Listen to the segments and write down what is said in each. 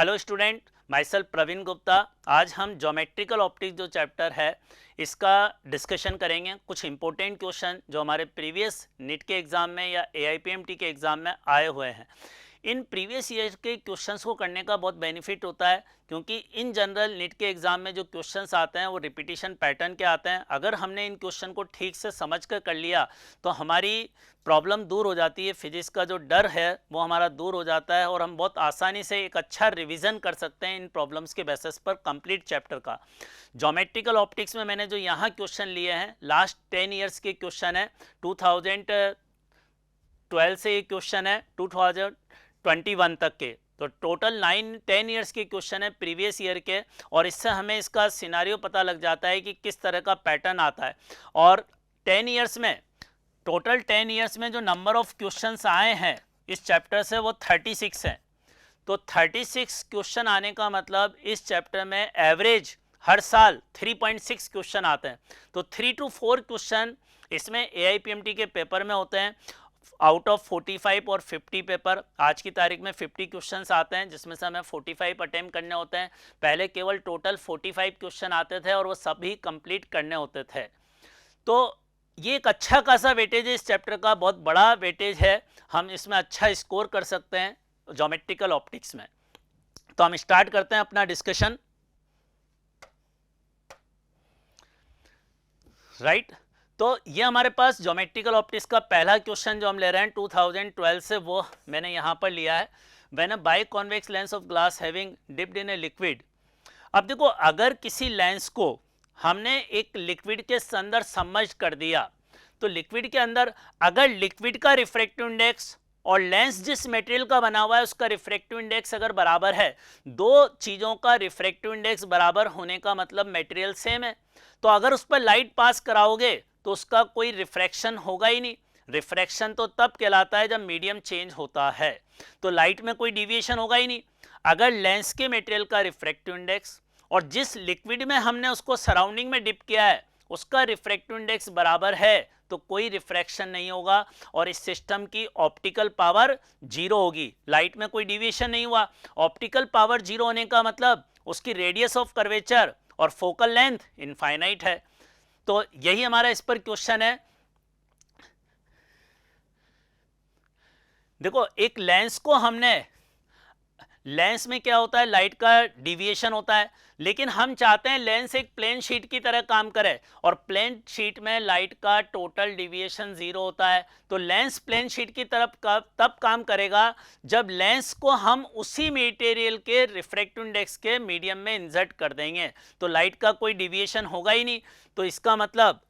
Hello student, myself Praveen Gupta. आज हम geometrical optics जो चैप्टर है इसका डिस्कशन करेंगे। कुछ इंपॉर्टेंट क्वेश्चन जो हमारे प्रीवियस नीट के एग्ज़ाम में या एआईपीएमटी के एग्ज़ाम में आए हुए हैं। इन प्रीवियस ईयर के क्वेश्चंस को करने का बहुत बेनिफिट होता है, क्योंकि इन जनरल नीट के एग्ज़ाम में जो क्वेश्चंस आते हैं वो रिपीटिशन पैटर्न के आते हैं। अगर हमने इन क्वेश्चन को ठीक से समझ कर लिया तो हमारी प्रॉब्लम दूर हो जाती है। फिजिक्स का जो डर है वो हमारा दूर हो जाता है और हम बहुत आसानी से एक अच्छा रिवीजन कर सकते हैं इन प्रॉब्लम्स के बेसिस पर कंप्लीट चैप्टर का। ज्योमेट्रिकल ऑप्टिक्स में मैंने जो यहाँ क्वेश्चन लिए हैं लास्ट 10 ईयर्स के क्वेश्चन है। 2012 से ये क्वेश्चन है 2021 तक के, तो टोटल 9-10 ईयर्स के क्वेश्चन है प्रीवियस ईयर के। और इससे हमें इसका सिनारियो पता लग जाता है कि किस तरह का पैटर्न आता है। और 10 ईयर्स में टोटल 10 ईयर्स में जो नंबर ऑफ क्वेश्चंस आए हैं इस चैप्टर से वो 36 है। तो 36 क्वेश्चन आने का मतलब इस चैप्टर में एवरेज हर साल 3.6 क्वेश्चन आते हैं। तो 3 to 4 क्वेश्चन इसमें एआईपीएमटी के पेपर में होते हैं आउट ऑफ 45 और 50 पेपर। आज की तारीख में 50 क्वेश्चंस आते हैं जिसमें से हमें 45 अटेम्प्ट करने होते हैं। पहले केवल टोटल 45 क्वेश्चन आते थे और वो सभी कंप्लीट करने होते थे। तो ये एक अच्छा खासा वेटेज है इस चैप्टर का, बहुत बड़ा वेटेज है। हम इसमें अच्छा स्कोर कर सकते हैं ज्योमेट्रिकल ऑप्टिक्स में। तो हम स्टार्ट करते हैं अपना डिस्कशन। राइट, तो ये हमारे पास ज्योमेट्रिकल ऑप्टिक्स का पहला क्वेश्चन जो हम ले रहे हैं 2012 से, वो मैंने यहाँ पर लिया है। When a biconvex lens of glass having dipped in a liquid. अब देखो, अगर किसी लेंस को हमने एक लिक्विड के अंदर सबमर्ज कर दिया, तो लिक्विड के अंदर अगर लिक्विड का रिफ्रैक्टिव इंडेक्स और लेंस जिस मटेरियल का बना हुआ है उसका रिफ्रैक्टिव इंडेक्स अगर बराबर है, दो चीज़ों का रिफ्रैक्टिव इंडेक्स बराबर होने का मतलब मटेरियल सेम है। तो अगर उस पर लाइट पास कराओगे तो उसका कोई रिफ्रैक्शन होगा ही नहीं। रिफ्रैक्शन तो तब कहलाता है जब मीडियम चेंज होता है, तो लाइट में कोई डिविएशन होगा ही नहीं। अगर लेंस के मटेरियल का रिफ्रैक्टिव इंडेक्स और जिस लिक्विड में हमने उसको सराउंडिंग में डिप किया है उसका रिफ्रैक्टिव इंडेक्स बराबर है, तो कोई रिफ्रैक्शन नहीं होगा और इस सिस्टम की ऑप्टिकल पावर जीरो होगी। लाइट में कोई डिविएशन नहीं हुआ। ऑप्टिकल पावर जीरो होने का मतलब उसकी रेडियस ऑफ कर्वेचर और फोकल लेंथ इनफाइनाइट है। तो यही हमारा इस पर क्वेश्चन है। देखो, एक लेंस को हमने, लेंस में क्या होता है, लाइट का डिविएशन होता है, लेकिन हम चाहते हैं लेंस एक प्लेन शीट की तरह काम करे और प्लेन शीट में लाइट का टोटल डिविएशन जीरो होता है। तो लेंस प्लेन शीट की तरफ तब काम करेगा जब लेंस को हम उसी मटेरियल के रिफ्रैक्टिव इंडेक्स के मीडियम में इंसर्ट कर देंगे, तो लाइट का कोई डिविएशन होगा ही नहीं। तो इसका मतलब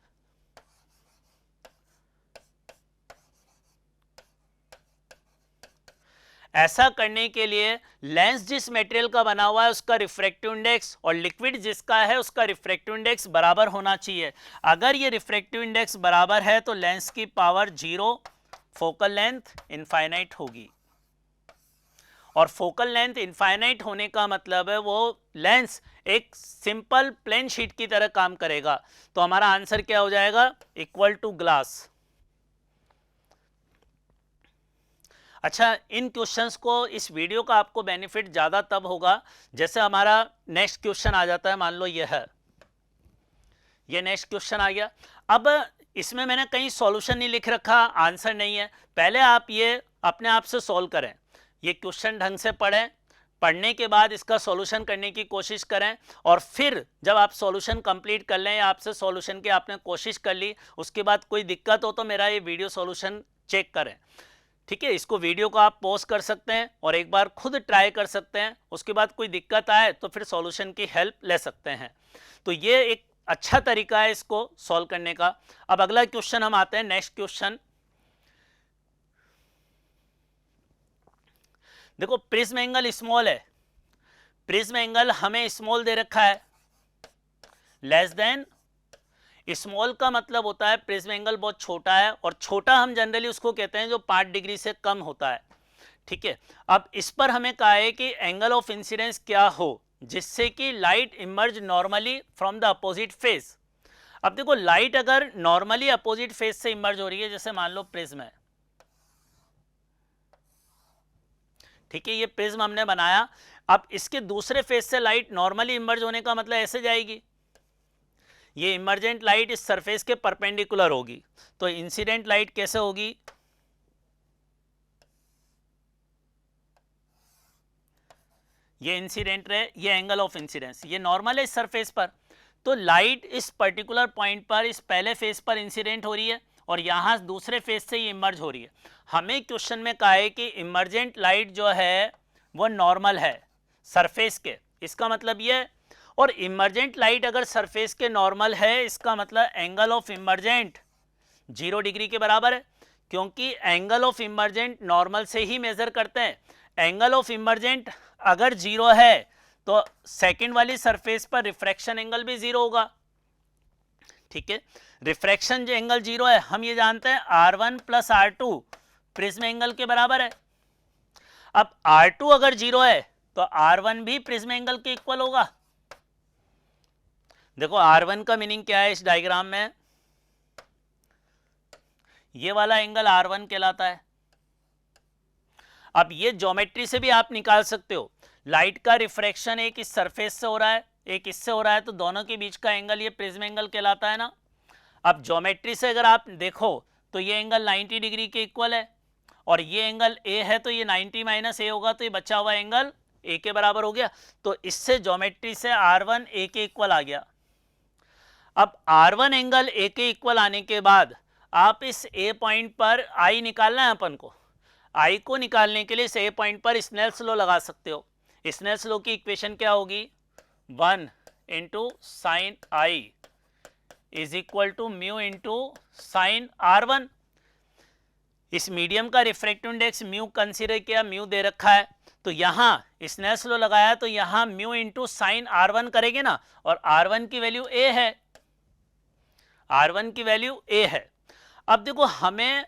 ऐसा करने के लिए लेंस जिस मटेरियल का बना हुआ है उसका रिफ्रैक्टिव इंडेक्स और लिक्विड जिसका है उसका रिफ्रैक्टिव इंडेक्स बराबर होना चाहिए। अगर ये रिफ्रैक्टिव इंडेक्स बराबर है तो लेंस की power zero, focal length infinite होगी। और फोकल लेंथ इनफाइनाइट होने का मतलब है वो लेंस एक सिंपल प्लेन शीट की तरह काम करेगा। तो हमारा आंसर क्या हो जाएगा, इक्वल टू ग्लास। अच्छा, इन क्वेश्चंस को, इस वीडियो का आपको बेनिफिट ज़्यादा तब होगा जैसे हमारा नेक्स्ट क्वेश्चन आ जाता है। मान लो ये है, ये नेक्स्ट क्वेश्चन आ गया। अब इसमें मैंने कहीं सॉल्यूशन नहीं लिख रखा, आंसर नहीं है। पहले आप ये अपने आप से सॉल्व करें, ये क्वेश्चन ढंग से पढ़ें, पढ़ने के बाद इसका सॉल्यूशन करने की कोशिश करें। और फिर जब आप सॉल्यूशन कंप्लीट कर लें या आपसे सॉल्यूशन की आपने कोशिश कर ली, उसके बाद कोई दिक्कत हो तो मेरा ये वीडियो सॉल्यूशन चेक करें। ठीक है, इसको वीडियो को आप पॉज कर सकते हैं और एक बार खुद ट्राई कर सकते हैं। उसके बाद कोई दिक्कत आए तो फिर सॉल्यूशन की हेल्प ले सकते हैं। तो ये एक अच्छा तरीका है इसको सॉल्व करने का। अब अगला क्वेश्चन हम आते हैं, नेक्स्ट क्वेश्चन। देखो, प्रिज्म एंगल स्मॉल है, प्रिज्म एंगल हमें स्मॉल दे रखा है, लेस देन। स्मॉल का मतलब होता है प्रिज्म एंगल बहुत छोटा है, और छोटा हम जनरली उसको कहते हैं जो 5 डिग्री से कम होता है। ठीक है, अब इस पर हमें कहा है कि एंगल ऑफ इंसिडेंस क्या हो जिससे कि light emerge normally from the opposite face. अब देखो, लाइट अगर नॉर्मली अपोजिट फेस से इमर्ज हो रही है, जैसे मान लो प्रिज्म है, ठीक है, ये प्रिज्म हमने बनाया। अब इसके दूसरे फेस से लाइट नॉर्मली इमर्ज होने का मतलब ऐसे जाएगी, ये इमर्जेंट लाइट इस सरफेस के परपेंडिकुलर होगी, तो इंसिडेंट लाइट कैसे होगी, ये इंसिडेंट रे, ये एंगल ऑफ इंसिडेंस, ये नॉर्मल है इस सरफेस पर, तो लाइट इस पर्टिकुलर पॉइंट पर इस पहले फेस पर इंसिडेंट हो रही है और यहाँ दूसरे फेस से ये इमर्ज हो रही है। हमें क्वेश्चन में कहा है कि इमर्जेंट लाइट जो है वो नॉर्मल है सरफेस के, इसका मतलब ये, और इमर्जेंट लाइट अगर सरफेस के नॉर्मल है इसका मतलब एंगल ऑफ इमर्जेंट 0 डिग्री के बराबर है, क्योंकि एंगल ऑफ इमर्जेंट नॉर्मल से ही मेजर करते हैं। एंगल ऑफ इमर्जेंट अगर 0 है तो सेकंड वाली सरफेस पर रिफ्रैक्शन एंगल भी 0 होगा। ठीक है, रिफ्रैक्शन जो एंगल 0 है हम ये जानते हैं R1 plus R2 prism angle के बराबर है। अब R2 अगर 0 है तो R1 भी प्रिज्म एंगल के इक्वल होगा। देखो R1 का मीनिंग क्या है इस डायग्राम में, ये वाला एंगल R1 कहलाता है। अब ये ज्योमेट्री से भी आप निकाल सकते हो, लाइट का रिफ्रैक्शन एक इस सरफेस से हो रहा है एक इससे हो रहा है, तो दोनों के बीच का एंगल ये प्रिज्म एंगल कहलाता है ना। अब ज्योमेट्री से अगर आप देखो तो ये एंगल 90 डिग्री के इक्वल है और ये एंगल ए है, तो ये 90 माइनस ए होगा, तो ये बचा हुआ एंगल ए के बराबर हो गया। तो इससे ज्योमेट्री से R1 ए के इक्वल आ गया। अब R1 एंगल ए के इक्वल आने के बाद आप इस ए पॉइंट पर आई निकालना है अपन को, आई को निकालने के लिए इस ए पॉइंट पर स्नेल्स लॉ लगा सकते हो। स्नेल्स लॉ की इक्वेशन क्या होगी, 1 into sine I is equal to mu into sine R1। इस मीडियम का रिफ्रैक्टिव इंडेक्स म्यू कंसीडर किया, म्यू दे रखा है, तो यहाँ स्नेल्स लॉ लगाया तो यहाँ म्यू इंटू साइन R1 करेंगे ना, और R1 की वैल्यू ए है, R1 की वैल्यू ए है। अब देखो हमें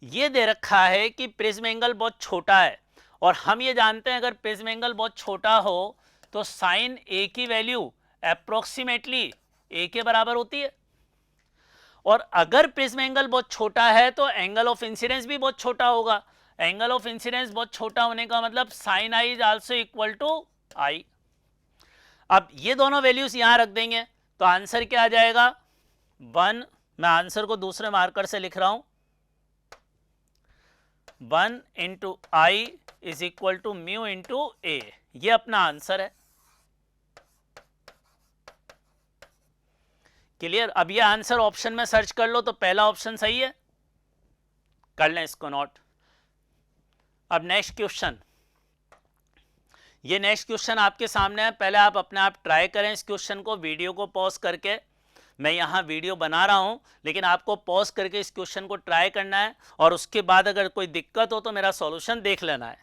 ये दे रखा है कि प्रिज्म एंगल बहुत छोटा है और हम ये जानते हैं अगर प्रिज्म एंगल बहुत छोटा हो तो साइन ए की वैल्यू अप्रोक्सीमेटली ए के बराबर होती है, और अगर प्रिज्म एंगल बहुत छोटा है तो एंगल ऑफ इंसिडेंस भी बहुत छोटा होगा। एंगल ऑफ इंसिडेंस बहुत छोटा होने का मतलब sine I is also equal to I. अब ये दोनों वैल्यूज यहां रख देंगे तो आंसर क्या आ जाएगा, 1, मैं आंसर को दूसरे मार्कर से लिख रहा हूं, 1 into I is equal to mu into A, ये अपना आंसर है। क्लियर। अब ये आंसर ऑप्शन में सर्च कर लो तो पहला ऑप्शन सही है, कर लें इसको नोट। अब नेक्स्ट क्वेश्चन, ये नेक्स्ट क्वेश्चन आपके सामने है, पहले आप अपने आप ट्राई करें इस क्वेश्चन को, वीडियो को पॉज करके। मैं यहाँ वीडियो बना रहा हूँ लेकिन आपको पॉज करके इस क्वेश्चन को ट्राई करना है और उसके बाद अगर कोई दिक्कत हो तो मेरा सॉल्यूशन देख लेना है।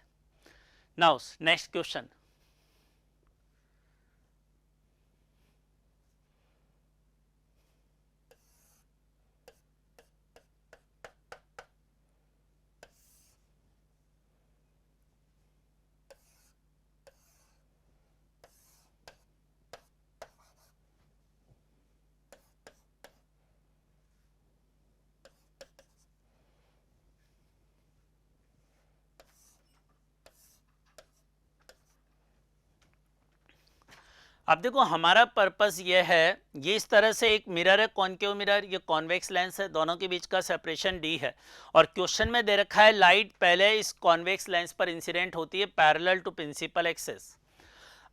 नाउ नेक्स्ट क्वेश्चन, अब देखो हमारा पर्पस ये है, ये इस तरह से एक मिरर है, कॉनकेव मिरर, ये कॉन्वेक्स लेंस है, दोनों के बीच का सेपरेशन d है और क्वेश्चन में दे रखा है लाइट पहले इस कॉन्वेक्स लेंस पर इंसिडेंट होती है पैरेलल टू प्रिंसिपल एक्सिस।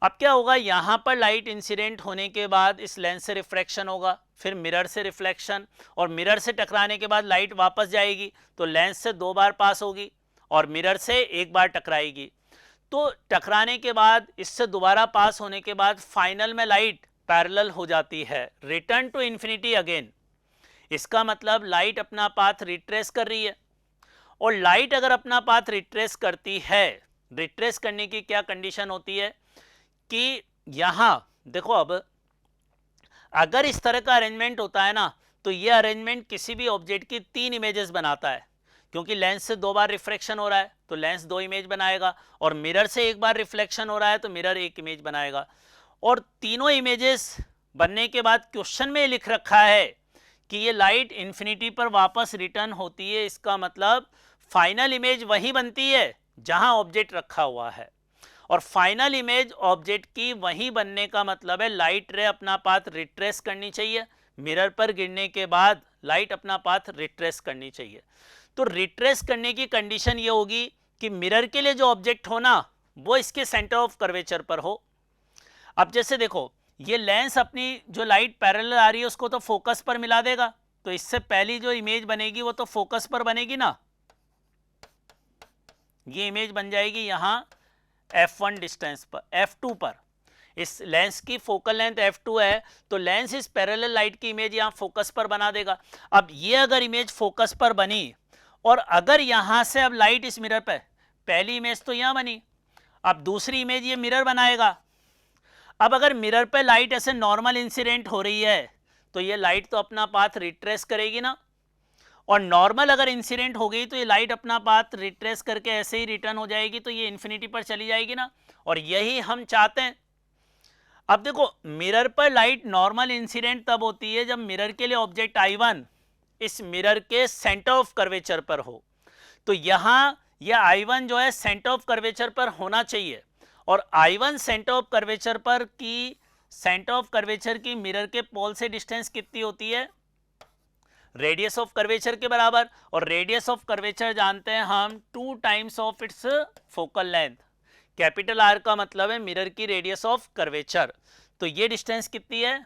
अब क्या होगा, यहाँ पर लाइट इंसिडेंट होने के बाद इस लेंस से रिफ्रैक्शन होगा, फिर मिरर से रिफ्लेक्शन, और मिरर से टकराने के बाद लाइट वापस जाएगी तो लेंस से 2 बार पास होगी और मिरर से 1 बार टकराएगी। तो टकराने के बाद इससे दोबारा पास होने के बाद फाइनल में लाइट पैरेलल हो जाती है, रिटर्न टू इन्फिनिटी अगेन। इसका मतलब लाइट अपना पाथ रिट्रेस कर रही है, और लाइट अगर अपना पाथ रिट्रेस करती है, रिट्रेस करने की क्या कंडीशन होती है कि यहाँ देखो, अब अगर इस तरह का अरेंजमेंट होता है ना तो ये अरेंजमेंट किसी भी ऑब्जेक्ट की 3 इमेजेस बनाता है, क्योंकि लेंस से 2 बार रिफ्लेक्शन हो रहा है तो लेंस 2 इमेज बनाएगा, और मिरर से 1 बार रिफ्लेक्शन हो रहा है तो मिरर 1 इमेज बनाएगा। और तीनों इमेजेस बनने के बाद क्वेश्चन में लिख रखा है कि ये लाइट इन्फिनिटी पर वापस रिटर्न होती है, इसका मतलब फाइनल इमेज वही बनती है जहां ऑब्जेक्ट रखा हुआ है, और फाइनल इमेज ऑब्जेक्ट की वहीं बनने का मतलब है लाइट रे अपना पाथ रिट्रेस करनी चाहिए, मिरर पर गिरने के बाद लाइट अपना पाथ रिट्रेस करनी चाहिए। तो रिट्रेस करने की कंडीशन ये होगी कि मिरर के लिए जो ऑब्जेक्ट हो ना वो इसके सेंटर ऑफ कर्वेचर पर हो। अब जैसे देखो ये लेंस अपनी जो लाइट पैरेलल आ रही है उसको तो फोकस पर मिला देगा, तो इससे पहली जो इमेज बनेगी वो तो फोकस पर बनेगी ना, ये इमेज बन जाएगी यहां f1 डिस्टेंस पर, f2 पर। इस लेंस की फोकल लेंथ f2 है, तो लेंस इस पैरेलल लाइट की इमेज यहां फोकस पर बना देगा। अब ये अगर इमेज फोकस पर बनी और अगर यहां से अब लाइट इस मिरर पे, पहली इमेज तो यहां बनी, अब दूसरी इमेज ये मिरर बनाएगा। अब अगर मिरर पे लाइट ऐसे नॉर्मल इंसिडेंट हो रही है तो ये लाइट तो अपना पाथ रिट्रेस करेगी ना, और नॉर्मल अगर इंसिडेंट हो गई तो ये लाइट अपना पाथ रिट्रेस करके ऐसे ही रिटर्न हो जाएगी, तो ये इन्फिनिटी पर चली जाएगी ना, और यही हम चाहते हैं। अब देखो मिरर पर लाइट नॉर्मल इंसिडेंट तब होती है जब मिरर के लिए ऑब्जेक्ट I1 इस मिरर के सेंटर ऑफ कर्वेचर पर हो, तो यहां यह I1 जो है सेंटर ऑफ कर्वेचर पर होना चाहिए, और I1 सेंटर ऑफ कर्वेचर पर की सेंटर ऑफ कर्वेचर की मिरर के पोल से डिस्टेंस कितनी होती है, रेडियस ऑफ कर्वेचर के बराबर, और रेडियस ऑफ कर्वेचर जानते हैं हम 2 times of its focal length. Capital R का मतलब है मिरर की रेडियस ऑफ कर्वेचर, तो ये डिस्टेंस कितनी है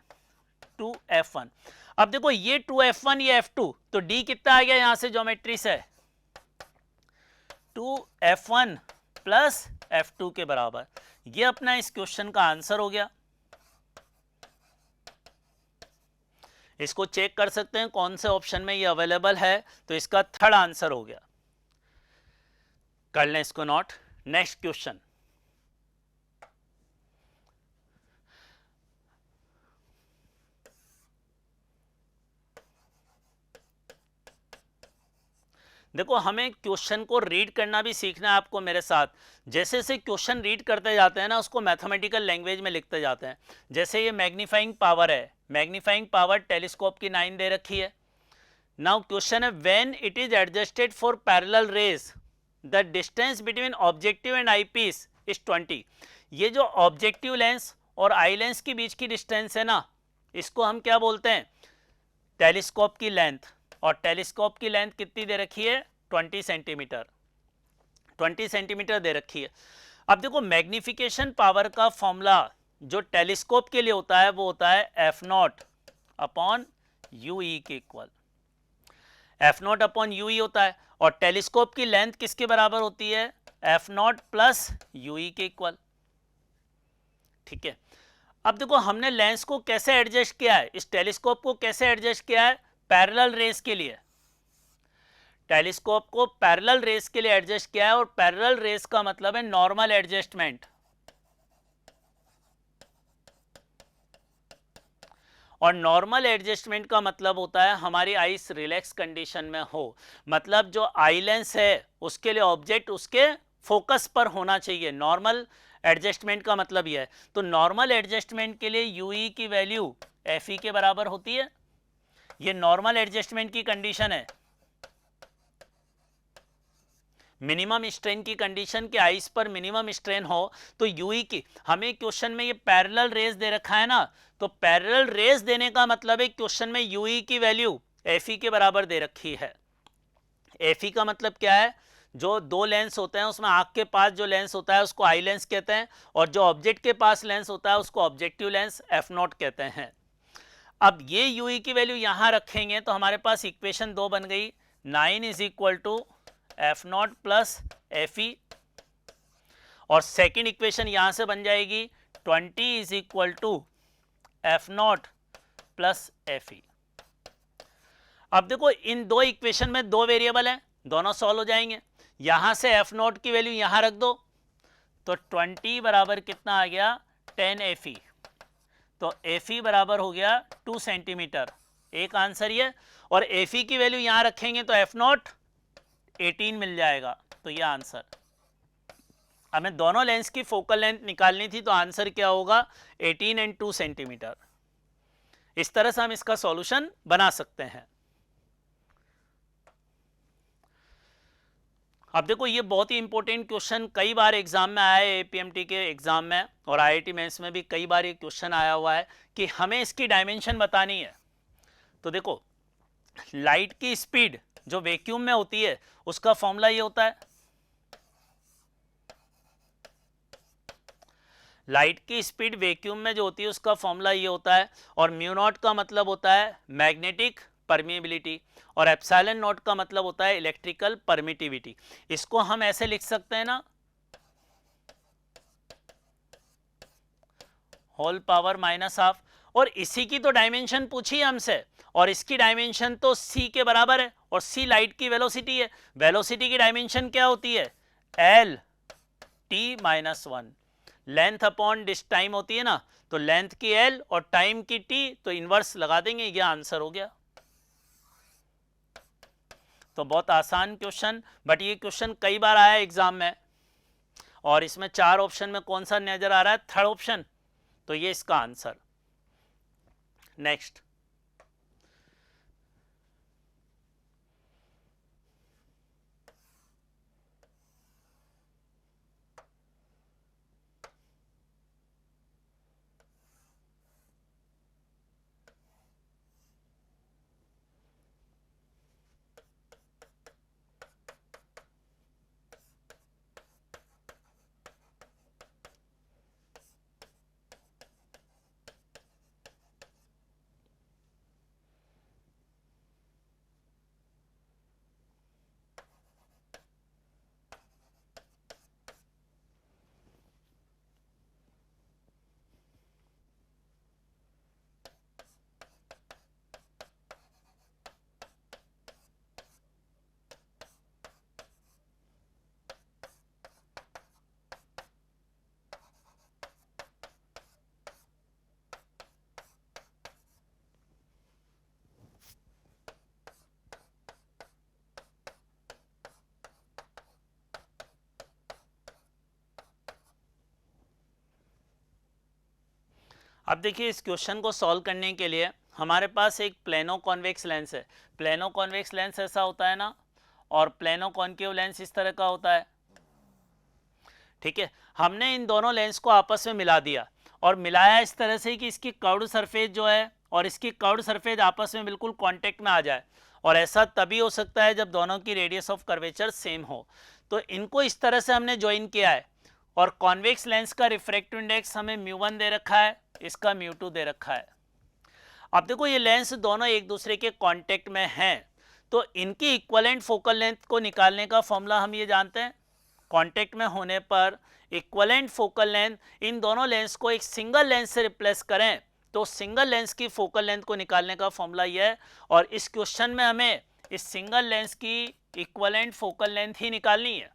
2f1। अब देखो ये 2f1 ये f2, तो d कितना आ गया यहां से ज्योमेट्री से 2f1 प्लस f2 के बराबर। ये अपना इस क्वेश्चन का आंसर हो गया। इसको चेक कर सकते हैं कौन से ऑप्शन में ये अवेलेबल है, तो इसका थर्ड आंसर हो गया। कर लें इसको नोट। नेक्स्ट क्वेश्चन, देखो हमें क्वेश्चन को रीड करना भी सीखना है आपको मेरे साथ। जैसे जैसे क्वेश्चन रीड करते जाते हैं ना उसको मैथमेटिकल लैंग्वेज में लिखते जाते हैं। जैसे ये मैग्नीफाइंग पावर है, मैग्नीफाइंग पावर टेलीस्कोप की 9 दे रखी है। नाउ क्वेश्चन है when it is adjusted for parallel rays the distance between objective and eyepiece is 20। ये जो ऑब्जेक्टिव लेंस और आई लेंस के बीच की डिस्टेंस है ना, इसको हम क्या बोलते हैं, टेलीस्कोप की लेंथ। और टेलीस्कोप की लेंथ कितनी दे रखी है 20 सेंटीमीटर, 20 सेंटीमीटर दे रखी है। अब देखो मैग्निफिकेशन पावर का फॉर्मूला जो टेलीस्कोप के लिए होता है वो होता है f0 अपॉन यूई के इक्वल, f0 अपॉन यूई होता है, और टेलीस्कोप की लेंथ किसके बराबर होती है f0 प्लस यूई के इक्वल। ठीक है, अब देखो हमने लेंस को कैसे एडजस्ट किया है, इस टेलीस्कोप को कैसे एडजस्ट किया है, पैरेलल रेस के लिए, टेलीस्कोप को पैरेलल रेस के लिए एडजस्ट किया है, और पैरेलल रेस का मतलब है नॉर्मल एडजस्टमेंट, और नॉर्मल एडजस्टमेंट का मतलब होता है हमारी आईज रिलैक्स कंडीशन में हो, मतलब जो आई लेंस है उसके लिए ऑब्जेक्ट उसके फोकस पर होना चाहिए। नॉर्मल एडजस्टमेंट का मतलब यह है, तो नॉर्मल एडजस्टमेंट के लिए यूई की वैल्यू एफ के बराबर होती है। ये नॉर्मल एडजस्टमेंट की कंडीशन है, मिनिमम स्ट्रेन की कंडीशन के आइस पर मिनिमम स्ट्रेन हो तो यूई की, हमें क्वेश्चन में ये पैरेलल रेस दे रखा है ना, तो पैरेलल रेस देने का मतलब है क्वेश्चन में यूई की वैल्यू एफई के बराबर दे रखी है। एफई का मतलब क्या है, जो दो लेंस होते हैं उसमें आंख के पास जो लेंस होता है उसको आई लेंस कहते हैं, और जो ऑब्जेक्ट के पास लेंस होता है उसको ऑब्जेक्टिव लेंस f0 कहते हैं। अब ये यूई की वैल्यू यहां रखेंगे तो हमारे पास इक्वेशन 2 बन गई, 9 is equal to f0 plus f e, और सेकेंड इक्वेशन यहां से बन जाएगी 20 is equal to f0 plus f e. अब देखो इन दो इक्वेशन में दो वेरिएबल हैं, दोनों सॉल्व हो जाएंगे। यहां से f0 की वैल्यू यहां रख दो, तो 20 बराबर कितना आ गया 10 एफई, तो एफई बराबर हो गया 2 सेंटीमीटर, एक आंसर ये। और एफई की वैल्यू यहां रखेंगे तो f0 18 मिल जाएगा, तो ये आंसर। हमें दोनों लेंस की फोकल लेंथ निकालनी थी, तो आंसर क्या होगा 18 एंड 2 सेंटीमीटर। इस तरह से हम इसका सॉल्यूशन बना सकते हैं। अब देखो ये बहुत ही इंपॉर्टेंट क्वेश्चन कई बार एग्जाम में आया है, एपीएमटी के एग्जाम में और आईआईटी मेंस में भी कई बार ये क्वेश्चन आया हुआ है कि हमें इसकी डायमेंशन बतानी है। तो देखो लाइट की स्पीड जो वैक्यूम में होती है उसका फॉर्मूला ये होता है, लाइट की स्पीड वैक्यूम में जो होती है उसका फॉर्मूला ये होता है, और म्यू नॉट का मतलब होता है मैग्नेटिक परमिएबिलिटी और एप्सिलॉन नॉट का मतलब होता है इलेक्ट्रिकल परमिटिविटी। इसको हम ऐसे लिख सकते हैं ना, होल पावर माइनस हाफ, और इसी की तो डायमेंशन पूछी है हमसे, और इसकी डायमेंशन तो c के बराबर है, और c लाइट की वेलोसिटी है। वेलोसिटी की डायमेंशन क्या होती है, l t minus one, length upon डिस टाइम होती है ना, तो लेंथ की l और टाइम की t, तो इनवर्स लगा देंगे, ये आंसर हो गया। तो बहुत आसान क्वेश्चन, बट ये क्वेश्चन कई बार आया एग्जाम में, और इसमें 4 ऑप्शन में कौन सा नजर आ रहा है, थर्ड ऑप्शन, तो ये इसका आंसर। नेक्स्ट, अब देखिए इस क्वेश्चन को सॉल्व करने के लिए हमारे पास एक प्लेनो कॉन्वेक्स लेंस है। प्लेनो कॉन्वेक्स लेंस ऐसा होता है ना, और प्लेनो कॉन्केव लेंस इस तरह का होता है। ठीक है, हमने इन दोनों लेंस को आपस में मिला दिया, और मिलाया इस तरह से कि इसकी कर्व्ड सरफेस जो है और इसकी कर्व्ड सरफेस आपस में बिल्कुल कांटेक्ट में आ जाए, और ऐसा तभी हो सकता है जब दोनों की रेडियस ऑफ कर्वेचर सेम हो। तो इनको इस तरह से हमने ज्वाइन किया है, और कॉन्वेक्स लेंस का रिफ्रैक्टिव इंडेक्स हमें μ1 दे रखा है, इसका μ2 दे रखा है। अब देखो ये लेंस दोनों एक दूसरे के कांटेक्ट में हैं, तो इनकी इक्विवेलेंट फोकल लेंथ को निकालने का फॉर्मूला हम ये जानते हैं, कांटेक्ट में होने पर इक्विवेलेंट फोकल लेंथ, इन दोनों लेंस को एक सिंगल लेंस से रिप्लेस करें तो सिंगल लेंस की फोकल लेंथ को निकालने का फॉर्मूला यह है, और इस क्वेश्चन में हमें इस सिंगल लेंस की इक्विवेलेंट फोकल लेंथ ही निकालनी है।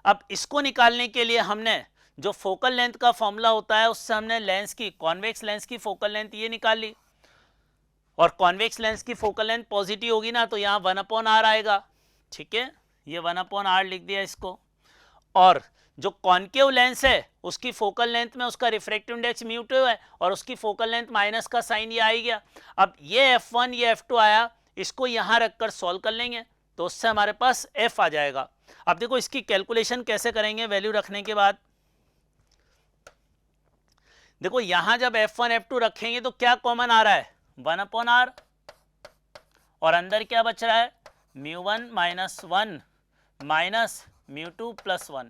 अब इसको निकालने के लिए हमने जो फोकल लेंथ का फॉर्मूला होता है उससे हमने लेंस की, कॉन्वेक्स लेंस की फोकल लेंथ ये निकाल ली, और कॉन्वेक्स लेंस की फोकल लेंथ पॉजिटिव होगी ना, तो यहाँ 1/r आएगा। ठीक है, ये 1/r लिख दिया इसको, और जो कॉन्केव लेंस है उसकी फोकल लेंथ में उसका रिफ्रैक्टिव इंडेक्स μ2 है, और उसकी फोकल लेंथ माइनस का साइन ये आ गया। अब ये f1 ये f2 आया, इसको यहां रखकर सॉल्व कर लेंगे तो उससे हमारे पास f आ जाएगा। अब देखो इसकी कैलकुलेशन कैसे करेंगे वैल्यू रखने के बाद, देखो यहां जब f1 f2 रखेंगे तो क्या कॉमन आ रहा है, 1/r, और अंदर क्या बच रहा है, μ1 - 1 माइनस μ2 + 1,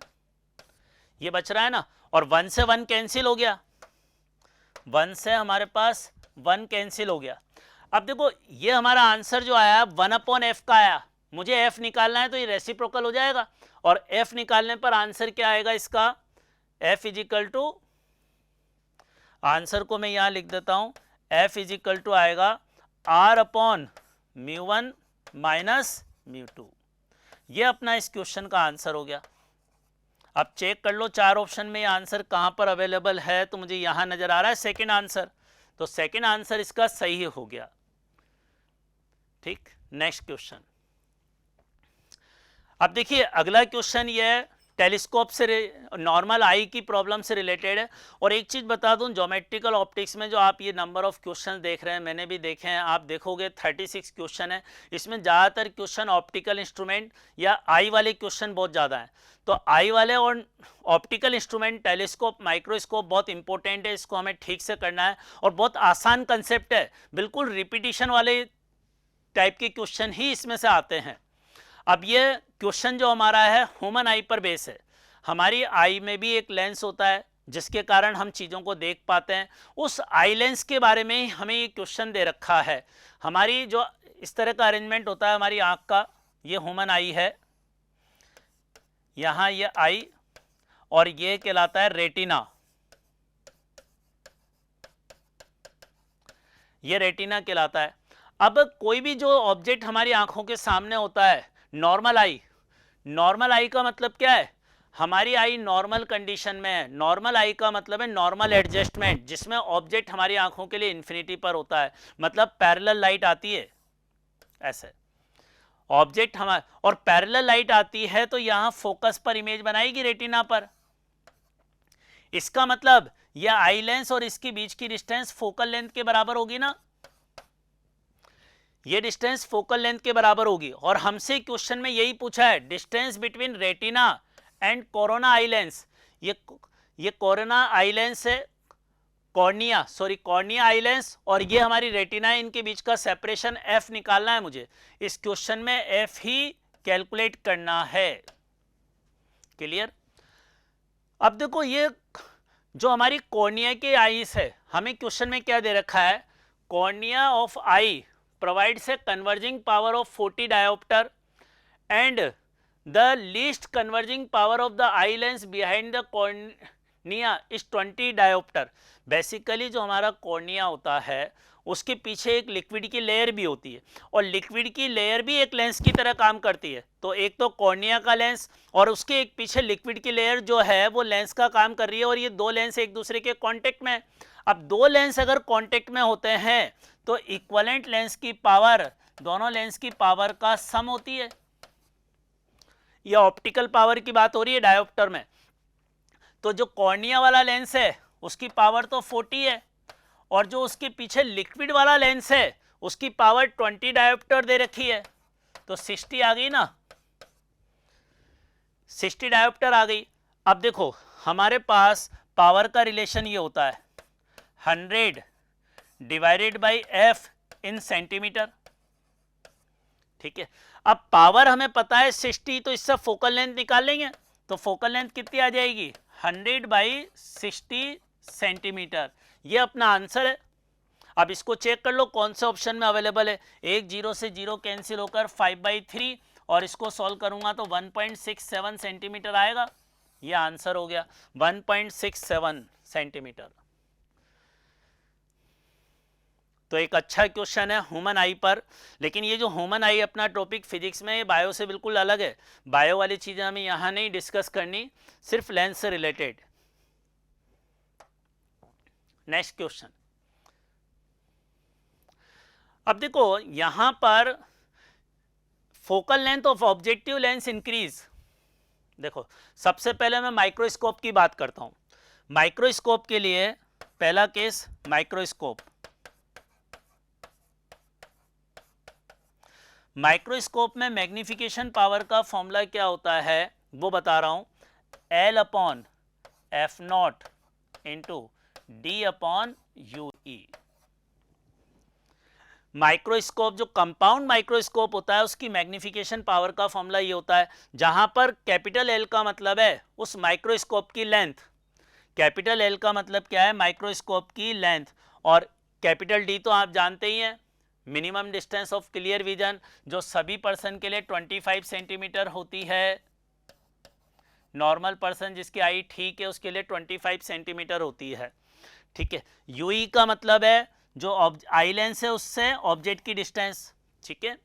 ये बच रहा है ना, और 1 से 1 कैंसिल हो गया, 1 से हमारे पास 1 कैंसिल हो गया। अब देखो ये हमारा आंसर जो आया 1/f का आया, मुझे f निकालना है तो ये रेसिप्रोकल हो जाएगा, और f निकालने पर आंसर क्या आएगा इसका, f = आंसर को मैं यहां लिख देता हूं, f = आएगा r/μ1 - μ2। ये अपना इस क्वेश्चन का आंसर हो गया। अब चेक कर लो 4 ऑप्शन में आंसर कहां पर अवेलेबल है, तो मुझे यहां नजर आ रहा है सेकंड आंसर, तो सेकंड आंसर इसका सही हो गया। ठीक, नेक्स्ट क्वेश्चन। अब देखिए अगला क्वेश्चन ये है टेलीस्कोप से नॉर्मल आई की प्रॉब्लम से रिलेटेड है। और एक चीज़ बता दूं, ज्योमेट्रिकल ऑप्टिक्स में जो आप ये नंबर ऑफ क्वेश्चन देख रहे हैं, मैंने भी देखे हैं, आप देखोगे 36 क्वेश्चन है। इसमें ज़्यादातर क्वेश्चन ऑप्टिकल इंस्ट्रूमेंट या आई वाले क्वेश्चन बहुत ज़्यादा हैं। तो आई वाले और ऑप्टिकल इंस्ट्रूमेंट, टेलीस्कोप, माइक्रोस्कोप बहुत इंपॉर्टेंट है, इसको हमें ठीक से करना है। और बहुत आसान कंसेप्ट है, बिल्कुल रिपीटिशन वाले टाइप के क्वेश्चन ही इसमें से आते हैं। अब ये क्वेश्चन जो हमारा है ह्यूमन आई पर बेस है। हमारी आई में भी एक लेंस होता है जिसके कारण हम चीज़ों को देख पाते हैं। उस आई लेंस के बारे में ही हमें ये क्वेश्चन दे रखा है। हमारी जो इस तरह का अरेंजमेंट होता है हमारी आँख का, ये ह्यूमन आई है, यहाँ ये आई, और ये कहलाता है रेटिना। ये रेटिना कहलाता है। अब कोई भी जो ऑब्जेक्ट हमारी आंखों के सामने होता है, नॉर्मल आई का मतलब क्या है? हमारी आई नॉर्मल कंडीशन में है। नॉर्मल आई का मतलब है नॉर्मल एडजस्टमेंट, जिसमें ऑब्जेक्ट हमारी आंखों के लिए इन्फिनिटी पर होता है, मतलब पैरेलल लाइट आती है ऐसे ऑब्जेक्ट हमारे, और पैरेलल लाइट आती है तो यहाँ फोकस पर इमेज बनाएगी रेटिना पर। इसका मतलब यह आई लेंस और इसके बीच की डिस्टेंस फोकल लेंथ के बराबर होगी ना, ये डिस्टेंस फोकल लेंथ के बराबर होगी। और हमसे क्वेश्चन में यही पूछा है, distance between retina and corona eye lens. ये कोरोना आई लेंस है, कॉर्निया आई लेंस, और ये हमारी रेटिना है, इनके बीच का सेपरेशन एफ निकालना है मुझे। इस क्वेश्चन में एफ ही कैलकुलेट करना है। क्लियर? अब देखो, ये जो हमारी कॉर्निया के आईज है, हमें क्वेश्चन में क्या दे रखा है, cornea of I provides a converging power of 40 diopter and the least converging power of the eye lens behind the cornea is 20 diopter। Basically जो हमारा कॉर्निया होता है उसके पीछे एक लिक्विड की लेयर भी होती है, और लिक्विड की लेयर भी एक लेंस की तरह काम करती है। तो एक तो कॉर्निया का लेंस और उसके एक पीछे लिक्विड की लेयर जो है वो लेंस का काम कर रही है, और ये दो लेंस एक दूसरे के कांटेक्ट में है। अब दो लेंस अगर कांटेक्ट में होते हैं तो इक्विवेलेंट लेंस की पावर दोनों लेंस की पावर का सम होती है। यह ऑप्टिकल पावर की बात हो रही है डायोप्टर में। तो जो कॉर्निया वाला लेंस है उसकी पावर तो 40 है, और जो उसके पीछे लिक्विड वाला लेंस है उसकी पावर 20 डायोप्टर दे रखी है। तो 60 आ गई ना, 60 डायोप्टर आ गई। अब देखो हमारे पास पावर का रिलेशन ये होता है 100 divided by F in centimetre. ठीक है, अब पावर हमें पता है 60, तो इससे फोकल लेंथ निकाल लेंगे। तो फोकल लेंथ कितनी आ जाएगी, 100 बाई 60 सेंटीमीटर। ये अपना आंसर है। अब इसको चेक कर लो कौन से ऑप्शन में अवेलेबल है। एक 0 से 0 कैंसिल होकर 5/3, और इसको सॉल्व करूंगा तो 1.67 सेंटीमीटर आएगा। ये आंसर हो गया 1.67 सेंटीमीटर। तो एक अच्छा क्वेश्चन है ह्यूमन आई पर। लेकिन ये जो ह्यूमन आई अपना टॉपिक फिजिक्स में, ये बायो से बिल्कुल अलग है। बायो वाली चीज़ें हमें यहाँ नहीं डिस्कस करनी, सिर्फ लेंस से रिलेटेड। Next question. अब देखो यहाँ पर focal length of objective lens increase. देखो सबसे पहले मैं माइक्रोस्कोप की बात करता हूँ। माइक्रोस्कोप के लिए पहला केस माइक्रोस्कोप। माइक्रोस्कोप में मैग्निफिकेशन पावर का फॉर्मूला क्या होता है वो बता रहा हूं, L/F0 इंटू D/UE। माइक्रोस्कोप जो कंपाउंड माइक्रोस्कोप होता है उसकी मैग्निफिकेशन पावर का फॉर्मूला ये होता है, जहां पर कैपिटल एल का मतलब है उस माइक्रोस्कोप की लेंथ। कैपिटल एल का मतलब क्या है, माइक्रोस्कोप की लेंथ, और कैपिटल डी तो आप जानते ही हैं, minimum distance of clear vision, जो सभी पर्सन के लिए 25 सेंटीमीटर होती है। नॉर्मल पर्सन जिसकी आई ठीक है उसके लिए 25 सेंटीमीटर होती है। ठीक है, यूई का मतलब है जो आई लेंस है उससे ऑब्जेक्ट की डिस्टेंस। ठीक है,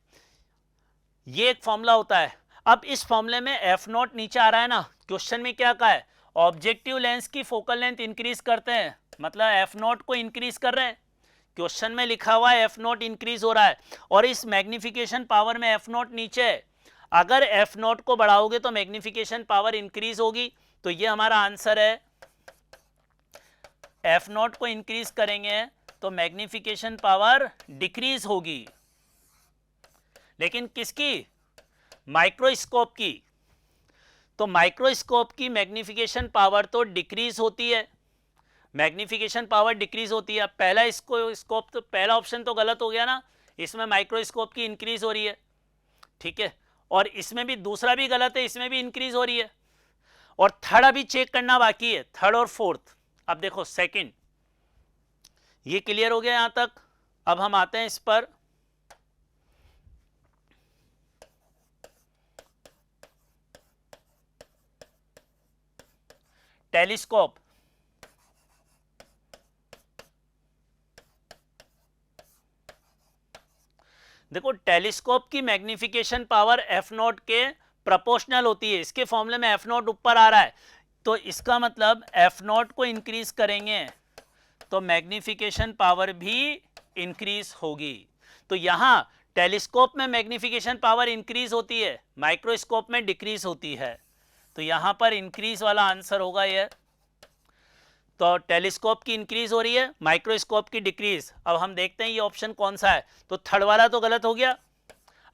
ये एक फॉर्मूला होता है। अब इस फॉर्मूले में F0 नीचे आ रहा है ना, क्वेश्चन में क्या कहा है, ऑब्जेक्टिव लेंस की फोकल लेंथ इंक्रीज करते हैं, मतलब F0 को इंक्रीज कर रहे हैं। क्वेश्चन में लिखा हुआ है F0 इंक्रीज हो रहा है, और इस मैग्निफिकेशन पावर में F0 नीचे है। अगर एफ नॉट को बढ़ाओगे तो मैग्निफिकेशन पावर इंक्रीज होगी, तो ये हमारा आंसर है। एफ नॉट को इंक्रीज करेंगे तो मैग्निफिकेशन पावर डिक्रीज होगी, लेकिन किसकी? माइक्रोस्कोप की। तो माइक्रोस्कोप की मैग्निफिकेशन पावर तो डिक्रीज होती है, मैग्निफिकेशन पावर डिक्रीज होती है। पहला इसको स्कोप तो पहला ऑप्शन तो गलत हो गया ना, इसमें माइक्रोस्कोप की इंक्रीज हो रही है, ठीक है। और इसमें भी दूसरा भी गलत है, इसमें भी इंक्रीज हो रही है। और थर्ड अभी चेक करना बाकी है, थर्ड और फोर्थ। अब देखो सेकंड, ये क्लियर हो गया यहां तक। अब हम आते हैं इस पर। टेलीस्कोप, देखो टेलीस्कोप की मैग्निफिकेशन पावर एफ नॉट के प्रोपोर्शनल होती है। इसके फॉर्मूले में एफ नॉट ऊपर आ रहा है, तो इसका मतलब एफ नॉट को इंक्रीज करेंगे तो मैग्निफिकेशन पावर भी इंक्रीज होगी। तो यहां टेलीस्कोप में मैग्निफिकेशन पावर इंक्रीज होती है, माइक्रोस्कोप में डिक्रीज होती है, तो यहां पर इंक्रीज वाला आंसर होगा ये। तो टेलीस्कोप की इंक्रीज हो रही है, माइक्रोस्कोप की डिक्रीज। अब हम देखते हैं ये ऑप्शन कौन सा है, तो थर्ड वाला तो गलत हो गया।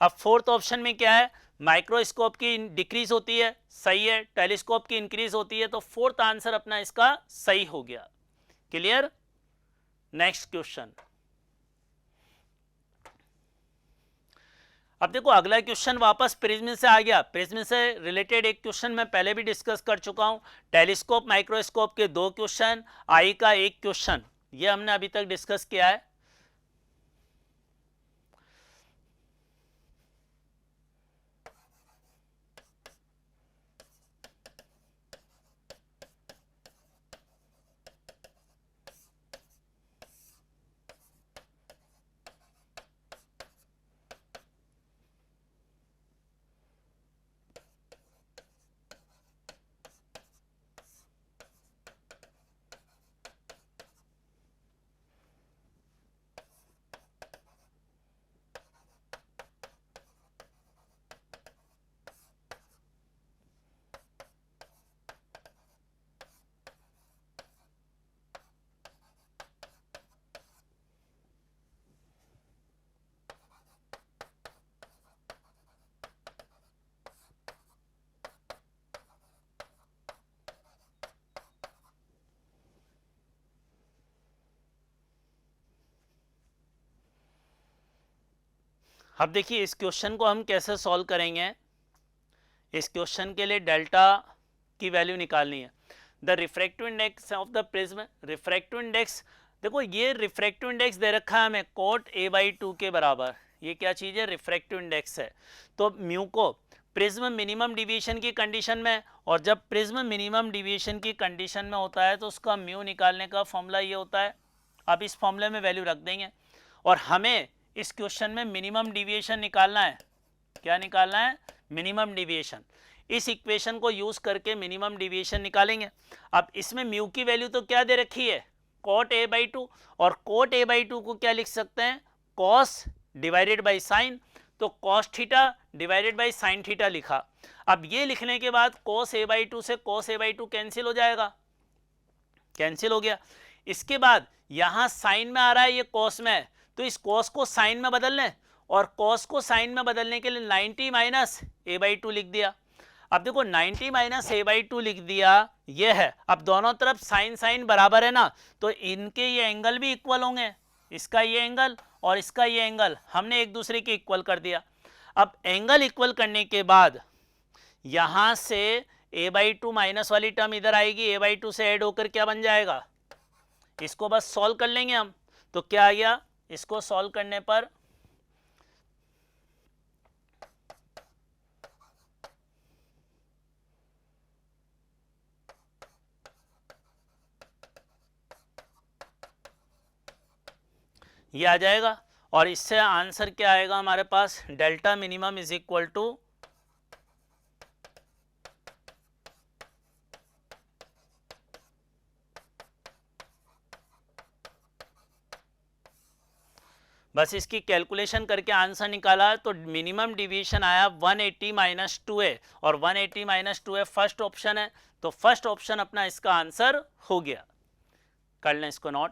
अब फोर्थ ऑप्शन में क्या है? माइक्रोस्कोप की डिक्रीज होती है, सही है। टेलीस्कोप की इंक्रीज होती है, तो फोर्थ आंसर अपना इसका सही हो गया। क्लियर? Next question. अब देखो अगला क्वेश्चन वापस प्रिज्म से आ गया। प्रिज्म से रिलेटेड एक क्वेश्चन मैं पहले भी डिस्कस कर चुका हूं। टेलीस्कोप माइक्रोस्कोप के 2 क्वेश्चन, आई का 1 क्वेश्चन, ये हमने अभी तक डिस्कस किया है। अब देखिए इस क्वेश्चन को हम कैसे सॉल्व करेंगे। इस क्वेश्चन के लिए डेल्टा की वैल्यू निकालनी है। The refractive index of the prism, refractive index, देखो ये रिफ्रैक्टिव इंडेक्स दे रखा है हमें कोट a/2 के बराबर। ये क्या चीज़ है? रिफ्रैक्टिव इंडेक्स है। तो म्यू को प्रिज्म मिनिमम डिविएशन की कंडीशन में, और जब प्रिज्म मिनिमम डिविएशन की कंडीशन में होता है तो उसका म्यू निकालने का फॉर्मूला ये होता है। अब इस फॉर्मूले में वैल्यू रख देंगे, और हमें इस क्वेश्चन में मिनिमम डिविएशन निकालना है। क्या निकालना है? Minimum deviation. इस इक्वेशन को यूज करके मिनिमम डिविएशन निकालेंगे। अब इसमें म्यू की वैल्यू तो क्या दे रखी है? कॉट a/2, और कोट a/2 को क्या लिख सकते हैं? Cos divided by sine. तो cos theta divided by sine theta लिखा। अब ये लिखने के बाद कॉस a/2 से कॉस a/2 कैंसिल हो जाएगा, कैंसिल हो गया। इसके बाद यहां साइन में आ रहा है, ये कॉस में है, तो इस कॉस को साइन में बदल लें, और कॉस को साइन में बदलने के लिए 90 माइनस a/2 लिख दिया। अब देखो 90 माइनस a/2 लिख दिया, ये है। अब दोनों तरफ साइन साइन बराबर है ना, तो इनके ये एंगल भी इक्वल होंगे, इसका ये एंगल और इसका ये एंगल हमने एक दूसरे के इक्वल कर दिया। अब एंगल इक्वल करने के बाद यहां से a/2 माइनस वाली टर्म इधर आएगी, a/2 से ऐड होकर क्या बन जाएगा? इसको बस सॉल्व कर लेंगे हम, तो क्या आ गया? इसको सॉल्व करने पर ये आ जाएगा, और इससे आंसर क्या आएगा हमारे पास? Delta minimum is equal to बस इसकी कैलकुलेशन करके आंसर निकाला तो मिनिमम डिवीजन आया 180 माइनस 2a और 180 माइनस 2a फर्स्ट ऑप्शन है, तो फर्स्ट ऑप्शन अपना इसका आंसर हो गया। कर लें इसको नोट।